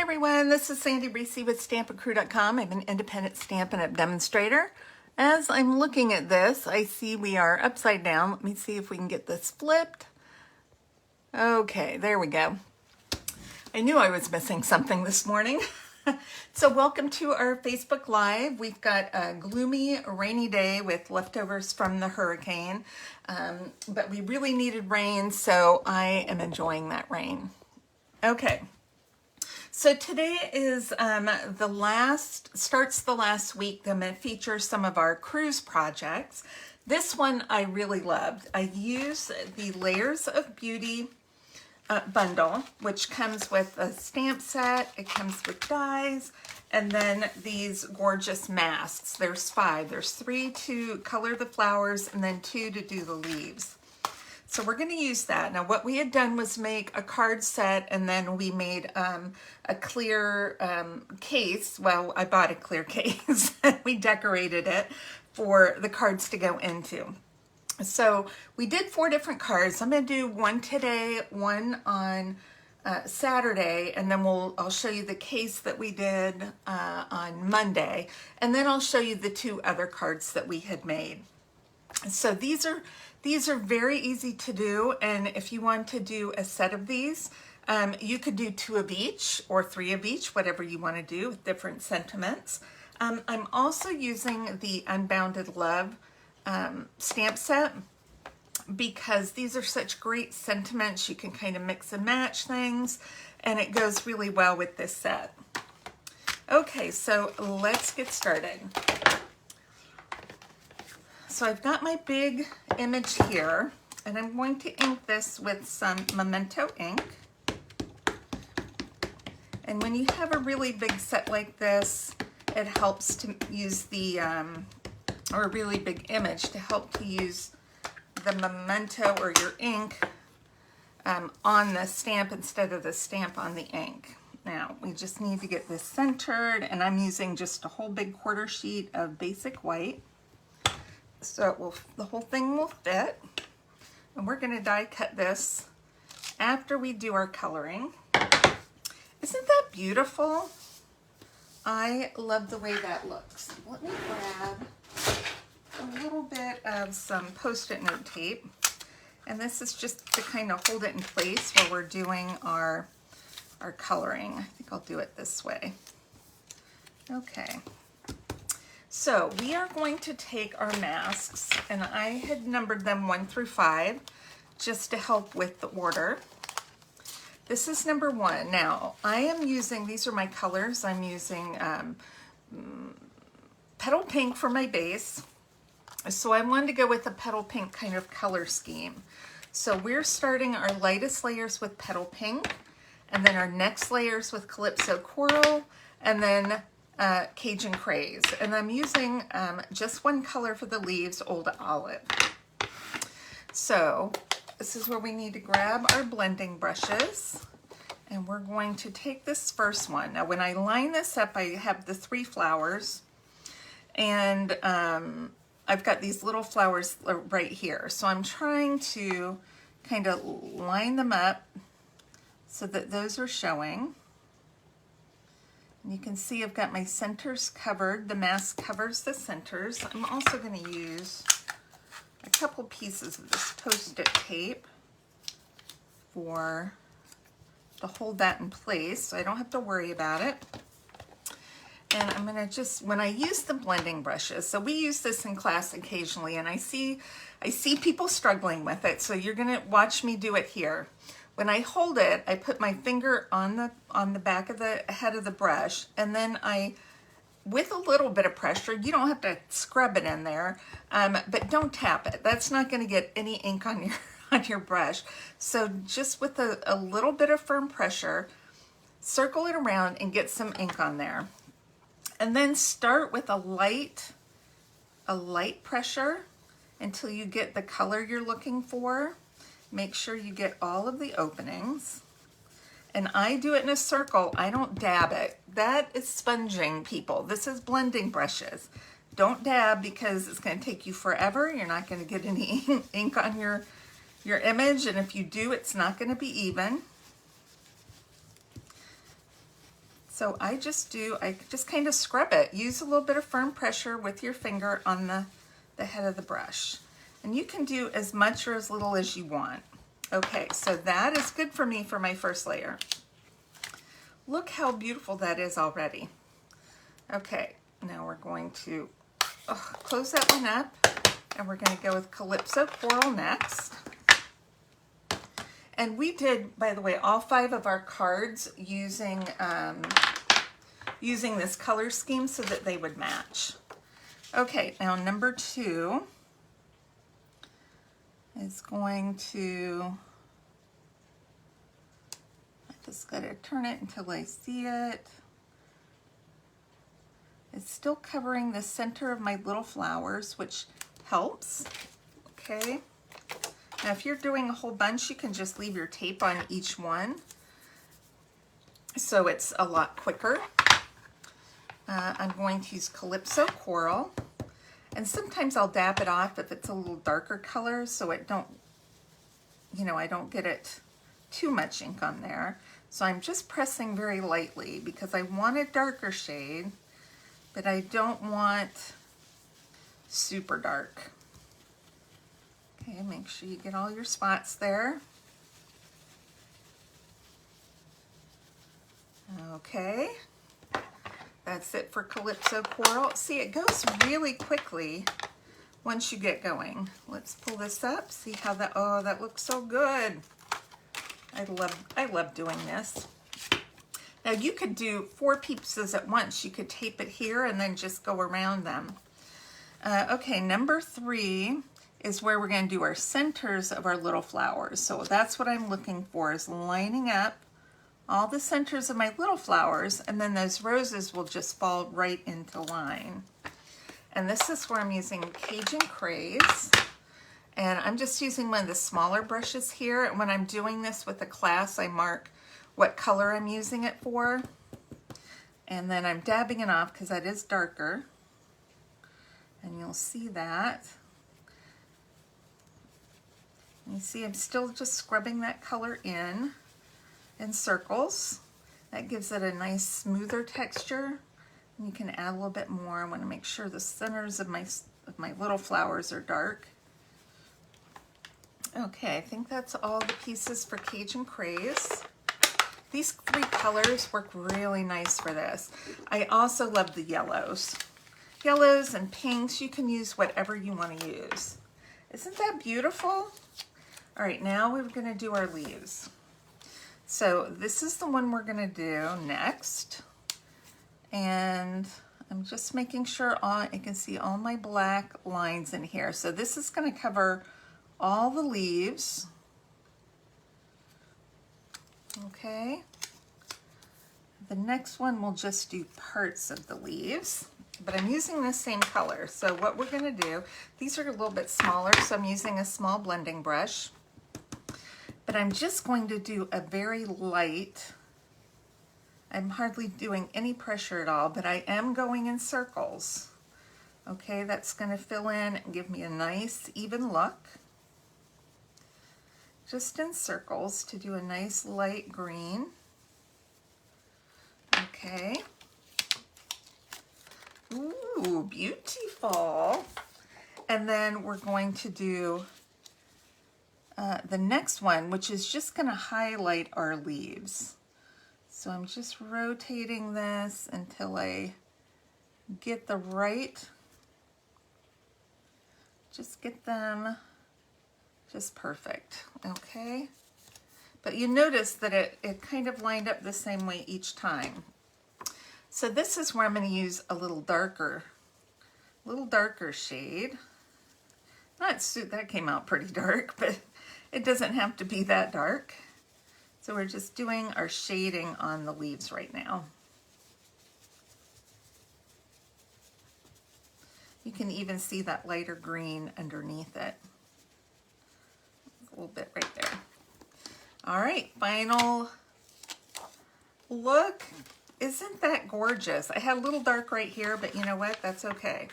everyone, this is Sandy Reese with StampinCrew.com. I'm an independent Stampin' Up! Demonstrator. As I'm looking at this, I see we are upside down. Let me see if we can get this flipped. Okay, there we go. I knew I was missing something this morning. So welcome to our Facebook Live. We've got a gloomy, rainy day with leftovers from the hurricane, but we really needed rain, so I am enjoying that rain. Okay. So today is starts the last week. I'm going to feature some of our cruise projects. This one I really loved. I use the Layers of Beauty bundle, which comes with a stamp set. It comes with dies, and then these gorgeous masks. There's 5. There's 3 to color the flowers, and then 2 to do the leaves. So we're going to use that. Now what we had done was make a card set, and then we made a clear case. Well, I bought a clear case. We decorated it for the cards to go into. So we did 4 different cards. I'm going to do one today, one on Saturday, and then I'll show you the case that we did on Monday, and then I'll show you the 2 other cards that we had made. So these are very easy to do, and if you want to do a set of these, you could do 2 of each or 3 of each, whatever you want to do with different sentiments. I'm also using the Unbounded Love stamp set because these are such great sentiments. You can kind of mix and match things, and it goes really well with this set. Okay, so let's get started. So I've got my big image here, and I'm going to ink this with some Memento ink. And when you have a really big set like this, it helps to use the, or a really big image, to help to use the Memento or your ink on the stamp instead of the stamp on the ink. Now, we just need to get this centered, and I'm using just a whole big quarter sheet of basic white. So the whole thing will fit, and we're going to die cut this after we do our coloring. Isn't that beautiful? I love the way that looks. Let me grab a little bit of some Post-it note tape, and this is just to kind of hold it in place while we're doing our coloring. I think I'll do it this way. Okay. So we are going to take our masks, and I had numbered them 1 through 5 just to help with the order. This is number 1. Now I am using, these are my colors. I'm using Petal Pink for my base. So I wanted to go with a Petal Pink kind of color scheme. So we're starting our lightest layers with Petal Pink, and then our next layers with Calypso Coral, and then Cajun Craze, and I'm using just one color for the leaves, Old Olive. So this is where we need to grab our blending brushes, and we're going to take this first one. Now when I line this up, I have the 3 flowers, and I've got these little flowers right here. So I'm trying to kind of line them up so that those are showing. You can see I've got my centers covered. The mask covers the centers. I'm also going to use a couple pieces of this Post-it tape to hold that in place so I don't have to worry about it. And I'm going to just, when I use the blending brushes, so we use this in class occasionally, and I see people struggling with it, so you're going to watch me do it here. When I hold it, I put my finger on the back of the head of the brush, and then with a little bit of pressure, you don't have to scrub it in there, but don't tap it. That's not going to get any ink on your brush. So just with a little bit of firm pressure, circle it around and get some ink on there. And then start with a light pressure until you get the color you're looking for. Make sure you get all of the openings. And I do it in a circle. I don't dab it. That is sponging, people. This is blending brushes. Don't dab because it's going to take you forever. You're not going to get any ink on your image. And if you do, it's not going to be even. So I just kind of scrub it. Use a little bit of firm pressure with your finger on the head of the brush. And you can do as much or as little as you want. Okay, so that is good for me for my first layer. Look how beautiful that is already. Okay, now we're going to close that one up, and we're going to go with Calypso Coral next. And we did, by the way, all 5 of our cards using this color scheme so that they would match. Okay, now number 2 is going to, I just got to turn it until I see it. It's still covering the center of my little flowers, which helps. Okay. Now if you're doing a whole bunch, you can just leave your tape on each one, so it's a lot quicker. I'm going to use Calypso Coral, and sometimes I'll dab it off if it's a little darker color, so it don't, I don't get it too much ink on there. So I'm just pressing very lightly because I want a darker shade, but I don't want super dark. Okay, make sure you get all your spots there. Okay, that's it for Calypso Coral. See, it goes really quickly once you get going. Let's pull this up, see how that, oh, that looks so good. I love doing this. Now you could do 4 pieces at once. You could tape it here and then just go around them. Okay, number 3 is where we're going to do our centers of our little flowers. So that's what I'm looking for, is lining up all the centers of my little flowers, and then those roses will just fall right into line. And this is where I'm using Cajun Craze. And I'm just using one of the smaller brushes here. And when I'm doing this with the class, I mark what color I'm using it for. And then I'm dabbing it off because that is darker. And you'll see that. You see I'm still just scrubbing that color in circles. That gives it a nice smoother texture. And you can add a little bit more. I want to make sure the centers of my little flowers are dark. Okay, I think that's all the pieces for Cajun Craze. These 3 colors work really nice for this. I also love the yellows. Yellows and pinks, you can use whatever you want to use. Isn't that beautiful? All right, now we're going to do our leaves. So this is the one we're going to do next. And I'm just making sure I can see all my black lines in here. So this is going to cover all the leaves. Okay. The next one will just do parts of the leaves, but I'm using the same color. So what we're going to do, these are a little bit smaller, so I'm using a small blending brush, but I'm just going to do a very light, I'm hardly doing any pressure at all, but I am going in circles. Okay, that's going to fill in and give me a nice even look. Just in circles to do a nice light green. Okay. Ooh, beautiful. And then we're going to do the next one, which is just going to highlight our leaves. So I'm just rotating this until I get the right, just get them just perfect, okay? But you notice that it kind of lined up the same way each time. So this is where I'm going to use a little darker shade. That came out pretty dark, but it doesn't have to be that dark. So we're just doing our shading on the leaves right now. You can even see that lighter green underneath it. A little bit right there. All right, final look. Isn't that gorgeous? I had a little dark right here, but you know what? That's okay.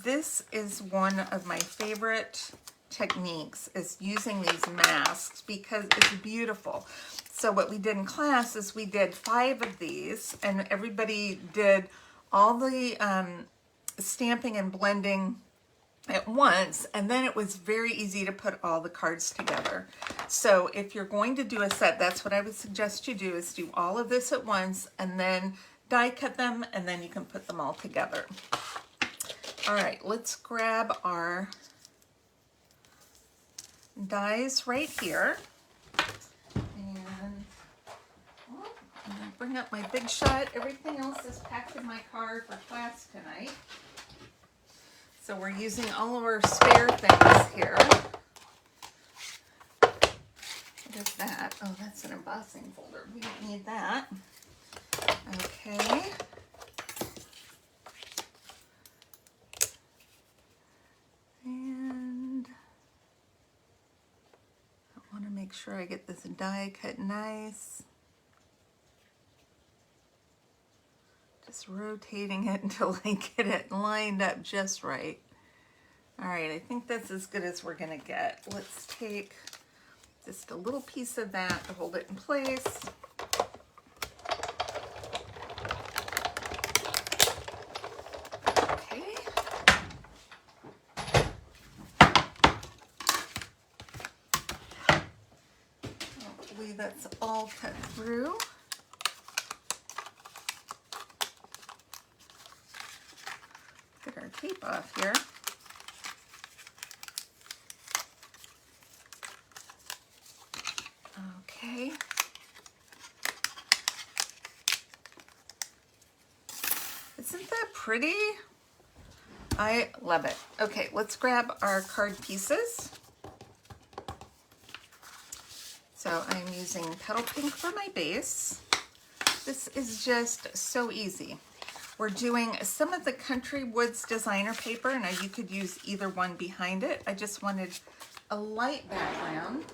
This is one of my favorite techniques, is using these masks because it's beautiful. So what we did in class is we did 5 of these, and everybody did all the stamping and blending at once, and then it was very easy to put all the cards together. So if you're going to do a set, that's what I would suggest you do, is do all of this at once and then die cut them, and then you can put them all together. All right, let's grab our dies right here. And I'm gonna bring up my Big Shot. Everything else is packed in my car for class tonight. So we're using all of our spare things here. What is that? Oh, that's an embossing folder. We don't need that. Okay. And I want to make sure I get this die cut nice. Just rotating it until I get it lined up just right. All right, I think that's as good as we're gonna get. Let's take just a little piece of that to hold it in place. Okay. Hopefully that's all cut through. Get our tape off here. Okay. Isn't that pretty? I love it. Okay, let's grab our card pieces. So I'm using Petal Pink for my base. This is just so easy. We're doing some of the Country Woods designer paper, and you could use either one behind it. I just wanted a light background.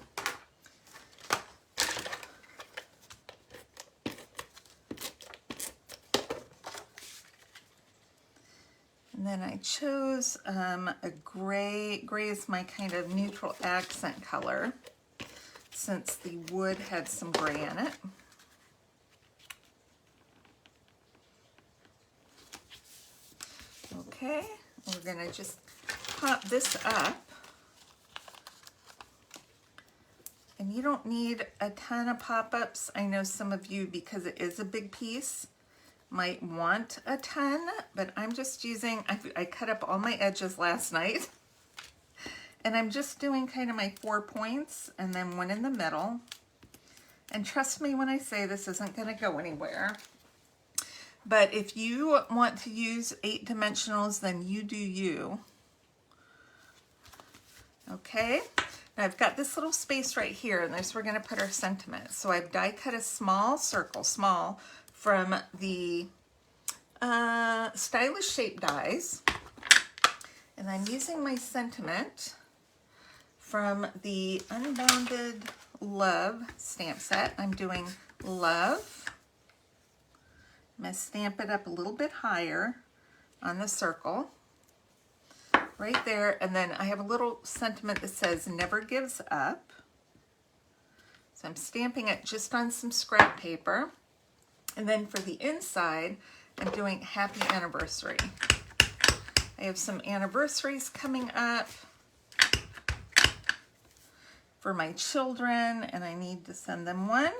And then I chose a gray. Gray is my kind of neutral accent color, since the wood had some gray in it. Okay, we're gonna just pop this up. And you don't need a ton of pop-ups. I know some of you, because it is a big piece, might want a ton, but I'm just using, I cut up all my edges last night. And I'm just doing kind of my 4 points and then one in the middle. And trust me when I say this isn't gonna go anywhere. But if you want to use 8 dimensionals, then you do you. Okay, now I've got this little space right here, and this we're gonna put our sentiment. So I've die cut a small circle, small, from the Stylish Shape dies. And I'm using my sentiment from the Unbounded Love stamp set. I'm doing Love. I'm going to stamp it up a little bit higher on the circle, right there. And then I have a little sentiment that says Never Gives Up. So I'm stamping it just on some scrap paper. And then for the inside, I'm doing Happy Anniversary. I have some anniversaries coming up for my children, and I need to send them one.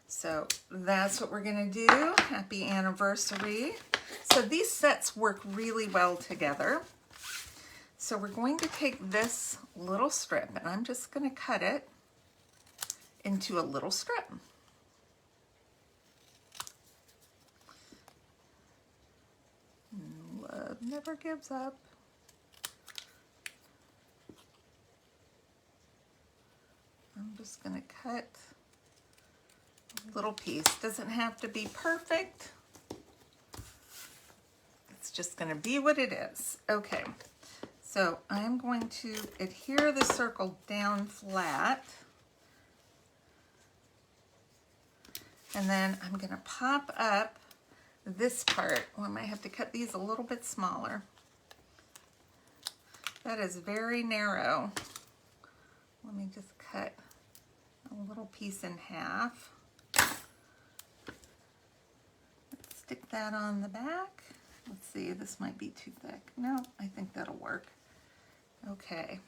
So that's what we're gonna do, Happy Anniversary. So these sets work really well together. So we're going to take this little strip, and I'm just gonna cut it into a little strip. Love never gives up. I'm just gonna cut a little piece. Doesn't have to be perfect. It's just gonna be what it is. Okay, so I'm going to adhere the circle down flat. And then I'm gonna pop up this part. Well, I might have to cut these a little bit smaller. That is very narrow. Let me just cut a little piece in half. Let's stick that on the back. Let's see, this might be too thick. No, I think that'll work. Okay.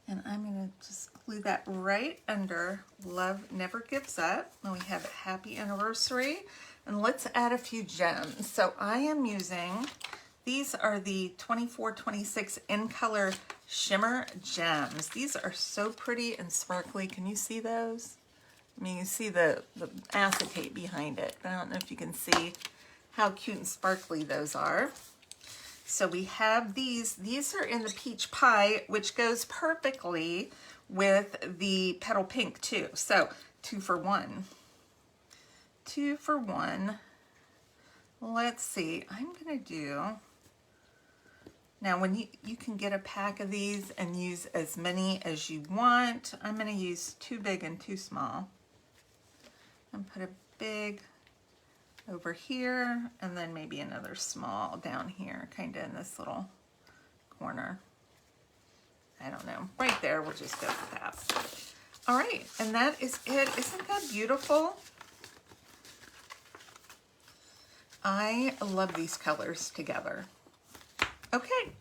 And I'm going to just glue that right under Love Never Gives Up. And we have Happy Anniversary. And let's add a few gems. So I am using, these are the 24-26 In Color Shimmer Gems. These are so pretty and sparkly. Can you see those? I mean, you see the acetate behind it. I don't know if you can see how cute and sparkly those are. So we have these. These are in the Peach Pie, which goes perfectly with the Petal Pink too. So 2 for 1. 2 for 1. Let's see. I'm going to do... Now, when you can get a pack of these and use as many as you want. I'm going to use 2 big and 2 small. And put a big over here, and then maybe another small down here, kind of in this little corner. I don't know. Right there, we'll just go with that. All right, and that is it. Isn't that beautiful? I love these colors together. Okay,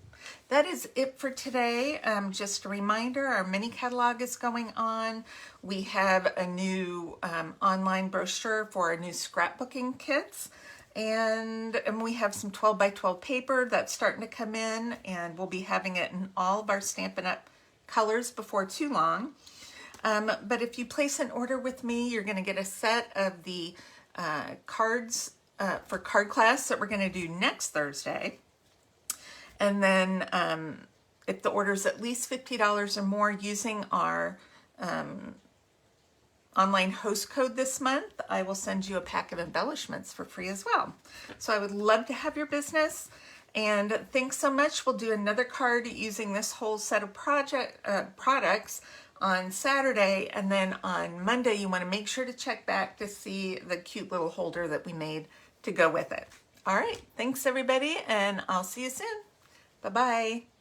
that is it for today. Just a reminder, our mini catalog is going on. We have a new online brochure for our new scrapbooking kits. And we have some 12 by 12 paper that's starting to come in, and we'll be having it in all of our Stampin' Up! Colors before too long. But if you place an order with me, you're going to get a set of the cards for card class that we're going to do next Thursday. And then if the order is at least $50 or more using our online host code this month, I will send you a pack of embellishments for free as well. So I would love to have your business. And thanks so much. We'll do another card using this whole set of products on Saturday. And then on Monday, you want to make sure to check back to see the cute little holder that we made to go with it. All right. Thanks, everybody. And I'll see you soon. Bye-bye.